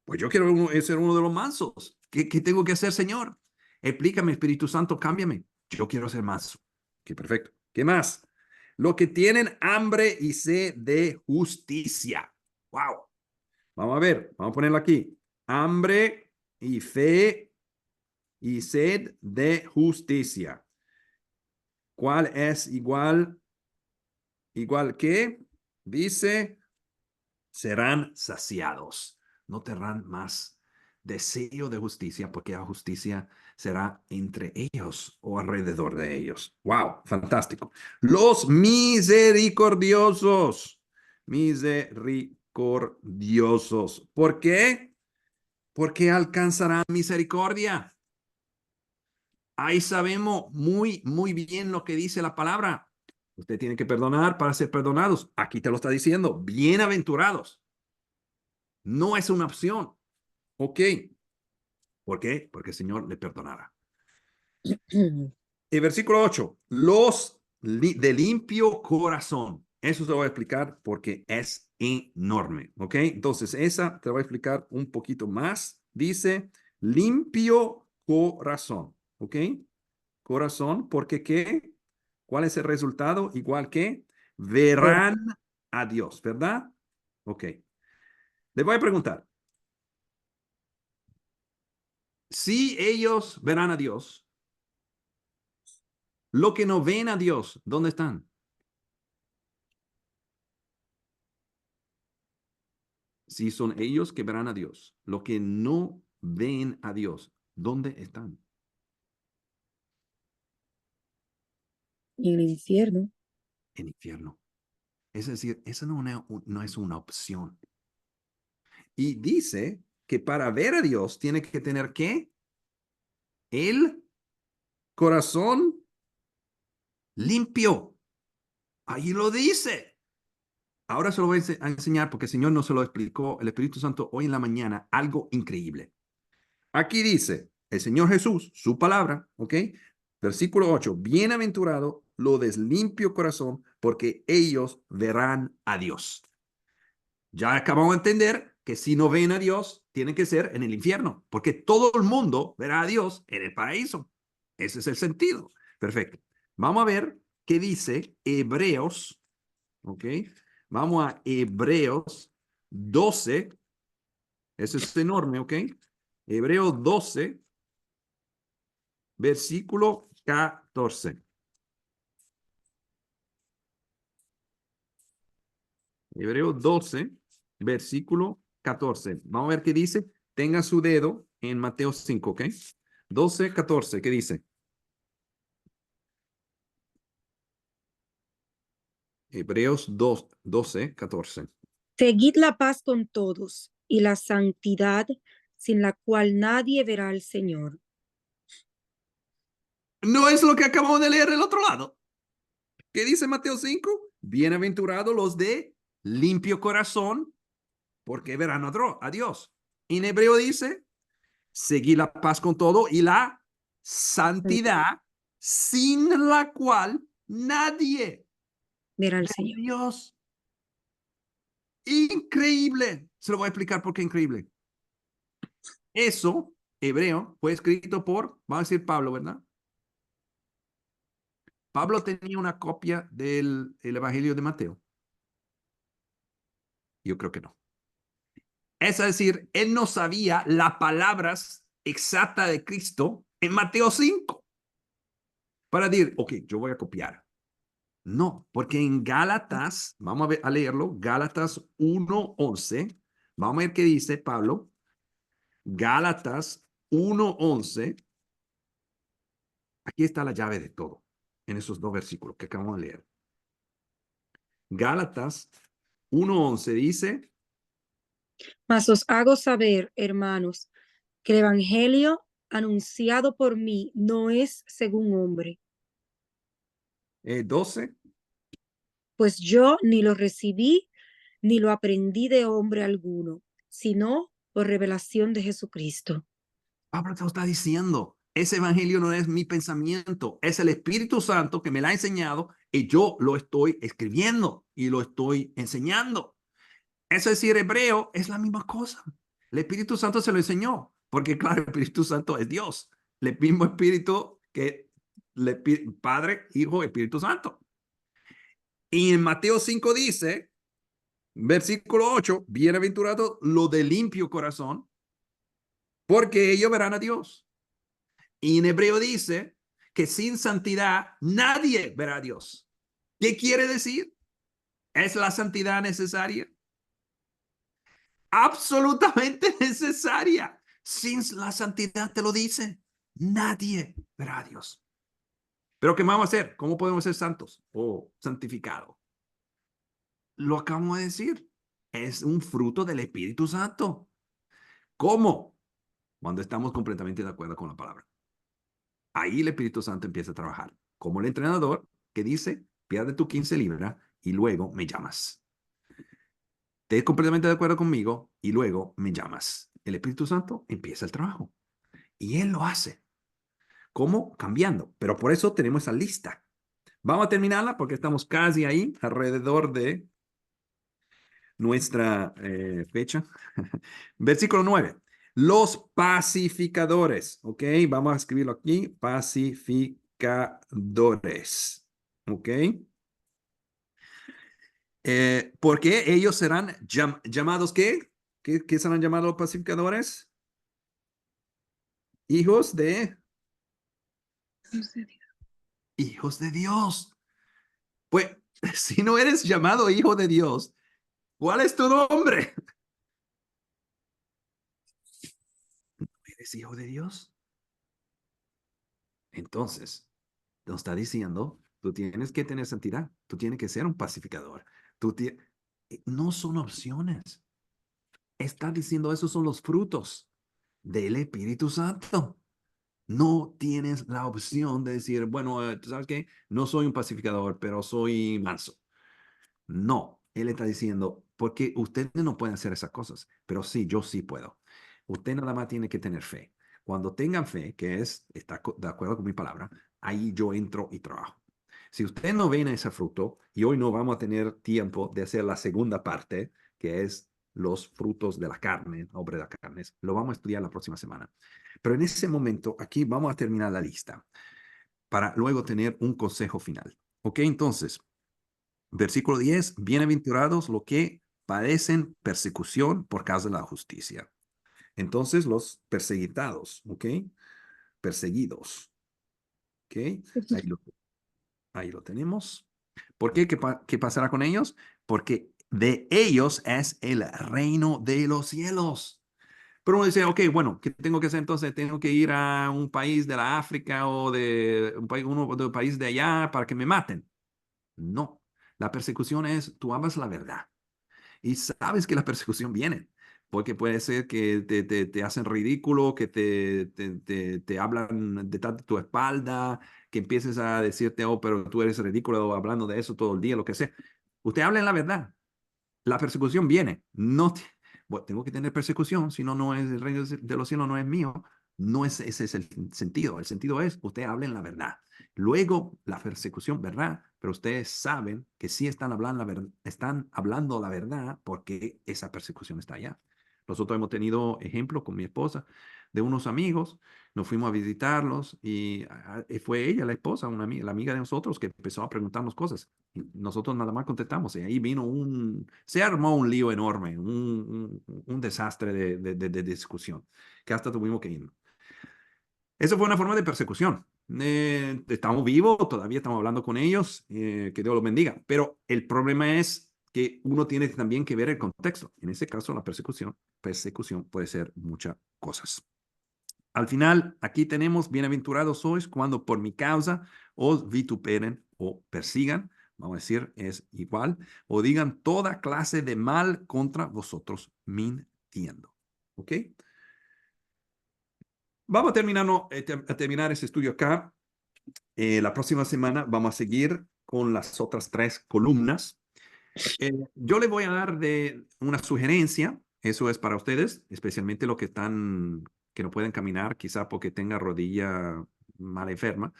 Pues yo quiero ser uno de los mansos. ¿Qué tengo que hacer, Señor? Explícame, Espíritu Santo, cámbiame. Yo quiero ser manso. Qué perfecto. ¿Qué más? Lo que tienen hambre y sed de justicia. Wow. Vamos a ver, vamos a ponerlo aquí. Hambre y fe y sed de justicia. ¿Cuál es igual? Igual que dice, serán saciados. No tendrán más deseo de justicia, porque la justicia será entre ellos o alrededor de ellos. Wow, fantástico. Los misericordiosos, misericordiosos. ¿Por qué? Porque alcanzarán misericordia. Ahí sabemos muy bien lo que dice la palabra. Usted tiene que perdonar para ser perdonados. Aquí te lo está diciendo. Bienaventurados. No es una opción. Ok. ¿Por qué? Porque el Señor le perdonará. El versículo 8. Los de limpio corazón. Eso te voy a explicar porque es enorme. Ok. Entonces, esa te voy a explicar un poquito más. Dice limpio corazón. Ok. Corazón, porque ¿qué? ¿Cuál es el resultado? Igual que verán a Dios, ¿verdad? Ok. Les voy a preguntar. Si ellos verán a Dios, lo que no ven a Dios, ¿dónde están? Si son ellos que verán a Dios, lo que no ven a Dios, ¿dónde están? y en el infierno. en infierno. Es decir, esa no es una opción. Y dice que para ver a Dios tiene que tener ¿qué? El corazón limpio. Ahí lo dice. Ahora se lo voy a enseñar porque el Señor nos se lo explicó, el Espíritu Santo, hoy en la mañana, algo increíble. Aquí dice el Señor Jesús, su palabra, ¿ok? Versículo 8, bienaventurado lo de limpio corazón, porque ellos verán a Dios. Ya acabamos de entender que si no ven a Dios, tiene que ser en el infierno, porque todo el mundo verá a Dios en el paraíso. Ese es el sentido. Perfecto. Vamos a ver qué dice Hebreos, ¿ok? Vamos a Hebreos 12. Eso es enorme, ¿ok? Hebreos 12, versículo 14. Hebreos 12, versículo 14. Vamos a ver qué dice. Tenga su dedo en Mateo 5, ¿ok? 12, 14, ¿qué dice? Hebreos 2, 12, 14. Seguid la paz con todos y la santidad sin la cual nadie verá al Señor. No es lo que acabamos de leer del otro lado. ¿Qué dice Mateo 5? Bienaventurados los de limpio corazón, porque verán a Dios. En hebreo dice, seguir la paz con todo y la santidad sin la cual nadie Verá al ve a Señor. Dios. Increíble. Se lo voy a explicar por qué increíble. Eso, hebreo, fue escrito por, vamos a decir Pablo, ¿verdad? Pablo tenía una copia del Evangelio de Mateo. Yo creo que no. Es decir, él no sabía las palabras exactas de Cristo en Mateo 5 para decir, ok, yo voy a copiar. No, porque en Gálatas, vamos a, ver, a leerlo, Gálatas 1:11, vamos a ver qué dice Pablo. Gálatas 1:11, aquí está la llave de todo, en esos dos versículos que acabamos de leer. Gálatas 1:11 dice, Mas os hago saber, hermanos, que el evangelio anunciado por mí no es según hombre, 12, pues yo ni lo recibí ni lo aprendí de hombre alguno, sino por revelación de Jesucristo. Pablo te lo está diciendo, ese evangelio no es mi pensamiento, es el Espíritu Santo que me lo ha enseñado y yo lo estoy escribiendo y lo estoy enseñando. Es decir, hebreo es la misma cosa. El Espíritu Santo se lo enseñó, porque claro, el Espíritu Santo es Dios, el mismo Espíritu que Padre, Hijo, Espíritu Santo. Y en Mateo 5 dice, versículo 8, bienaventurado lo de limpio corazón, porque ellos verán a Dios. Y en hebreo dice que sin santidad nadie verá a Dios. ¿Qué quiere decir? ¿Es la santidad necesaria? Absolutamente necesaria. Sin la santidad te lo dice. Nadie verá a Dios. Pero ¿qué vamos a hacer? ¿Cómo podemos ser santos o santificados? Lo acabamos de decir. Es un fruto del Espíritu Santo. ¿Cómo? Cuando estamos completamente de acuerdo con la palabra. Ahí el Espíritu Santo empieza a trabajar. Como el entrenador que dice, pierde tu 15 libras y luego me llamas. Estés completamente de acuerdo conmigo y luego me llamas. El Espíritu Santo empieza el trabajo. Y Él lo hace. ¿Cómo? Cambiando. Pero por eso tenemos esa lista. Vamos a terminarla porque estamos casi ahí, alrededor de nuestra fecha. Versículo 9. Los pacificadores. ¿Ok? Vamos a escribirlo aquí. Pacificadores. ¿Ok? Porque ellos serán llamados, ¿qué? ¿Qué serán llamados los pacificadores? Hijos de... Hijos de Dios. Pues, si no eres llamado hijo de Dios, ¿cuál es tu nombre? ¿Eres hijo de Dios? Entonces, nos está diciendo, Tú tienes que tener santidad. Tú tienes que ser un pacificador. No son opciones. Está diciendo esos son los frutos del Espíritu Santo. No tienes la opción de decir, bueno, ¿tú sabes qué? No soy un pacificador, pero soy manso. No, él está diciendo, porque ustedes no pueden hacer esas cosas, pero sí, yo sí puedo. Usted nada más tiene que tener fe. Cuando tengan fe, que es, está de acuerdo con mi palabra, ahí yo entro y trabajo. Si ustedes no ven ese fruto, y hoy no vamos a tener tiempo de hacer la segunda parte, que es los frutos de la carne, obra de las carnes, lo vamos a estudiar la próxima semana. Pero en ese momento, aquí vamos a terminar la lista para luego tener un consejo final. ¿Ok? Entonces, versículo 10, bienaventurados los que padecen persecución por causa de la justicia. Entonces, los perseguitados, ¿ok? Perseguidos, ¿ok? Ahí lo, ahí lo tenemos. ¿Por qué? ¿Qué pasará con ellos? Porque de ellos es el reino de los cielos. Pero uno dice, ok, bueno, ¿qué tengo que hacer entonces? ¿Tengo que ir a un país de la África o de uno de un país de allá para que me maten? No, la persecución es, tú hablas la verdad y sabes que la persecución viene, porque puede ser que te hacen ridículo, que te hablan detrás de tu espalda, que empieces a decirte, oh, pero tú eres ridículo hablando de eso todo el día, lo que sea. Usted habla en la verdad. La persecución viene. No, bueno, tengo que tener persecución, si no, no es el reino de los cielos, no es mío. No es ese es el sentido. El sentido es, usted habla en la verdad. Luego, la persecución, ¿verdad? Pero ustedes saben que sí están hablando la verdad porque esa persecución está allá. Nosotros hemos tenido ejemplos con mi esposa de unos amigos, nos fuimos a visitarlos y fue ella, la esposa, la amiga de nosotros, que empezó a preguntarnos cosas. Y nosotros nada más contestamos y ahí se armó un lío enorme, un desastre de discusión, que hasta tuvimos que ir. Eso fue una forma de persecución. Estamos vivos, todavía estamos hablando con ellos, que Dios los bendiga. Pero el problema es que uno tiene también que ver el contexto. En ese caso, la persecución puede ser muchas cosas. Al final, aquí tenemos, bienaventurados sois cuando por mi causa os vituperen o persigan, vamos a decir, es igual, o digan toda clase de mal contra vosotros, mintiendo. ¿Ok? Vamos a terminar este estudio acá. La próxima semana vamos a seguir con las otras tres columnas. Yo les voy a dar de una sugerencia, eso es para ustedes, especialmente los que que no pueden caminar, quizá porque tenga rodilla mal enferma,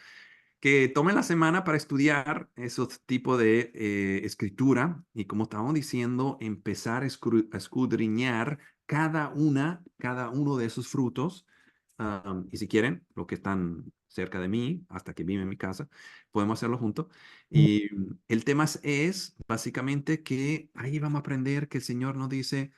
que tomen la semana para estudiar esos tipos de escritura y, como estábamos diciendo, empezar a escudriñar cada uno de esos frutos. Y si quieren, los que están cerca de mí, hasta que viven en mi casa, podemos hacerlo juntos. Y el tema es básicamente que ahí vamos a aprender que el Señor nos dice,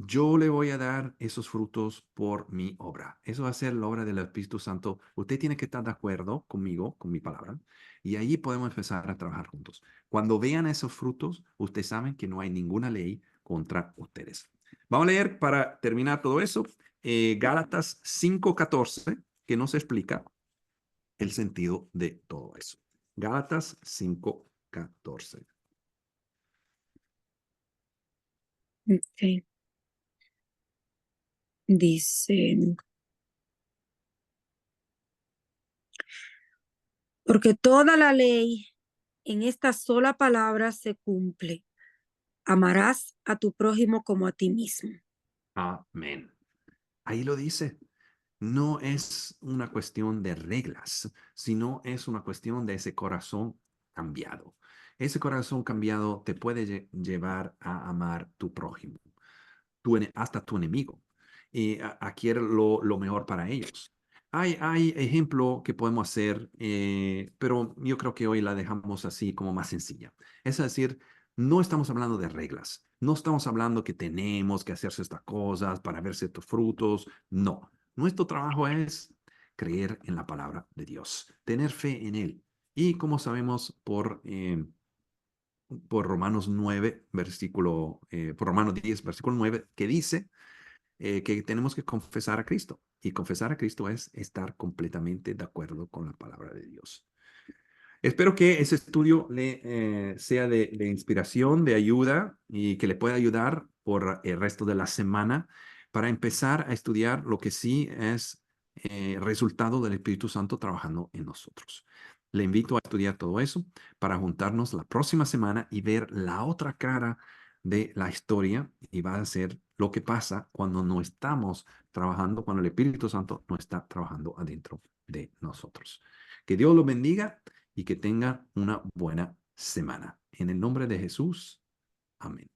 yo le voy a dar esos frutos por mi obra. Eso va a ser la obra del Espíritu Santo. Usted tiene que estar de acuerdo conmigo, con mi palabra, y ahí podemos empezar a trabajar juntos. Cuando vean esos frutos, ustedes saben que no hay ninguna ley contra ustedes. Vamos a leer para terminar todo eso, Gálatas 5:14, que nos explica el sentido de todo eso. Gálatas 5:14. Ok. Dice, porque toda la ley en esta sola palabra se cumple. Amarás a tu prójimo como a ti mismo. Amén. Ahí lo dice. No es una cuestión de reglas, sino es una cuestión de ese corazón cambiado. Ese corazón cambiado te puede llevar a amar tu prójimo, hasta tu enemigo, y a querer lo mejor para ellos. Hay ejemplo que podemos hacer, pero yo creo que hoy la dejamos así como más sencilla. Es decir, no estamos hablando de reglas, no estamos hablando que tenemos que hacer estas cosas para ver ciertos frutos, no. Nuestro trabajo es creer en la palabra de Dios, tener fe en Él. Y como sabemos por Romanos 9, por Romanos 10, versículo 9, que dice que tenemos que confesar a Cristo. Y confesar a Cristo es estar completamente de acuerdo con la palabra de Dios. Espero que ese estudio le sea de inspiración, de ayuda y que le pueda ayudar por el resto de la semana para empezar a estudiar lo que sí es resultado del Espíritu Santo trabajando en nosotros. Le invito a estudiar todo eso para juntarnos la próxima semana y ver la otra cara de la historia y va a ser lo que pasa cuando no estamos trabajando, cuando el Espíritu Santo no está trabajando adentro de nosotros. Que Dios lo bendiga y que tenga una buena semana. En el nombre de Jesús. Amén.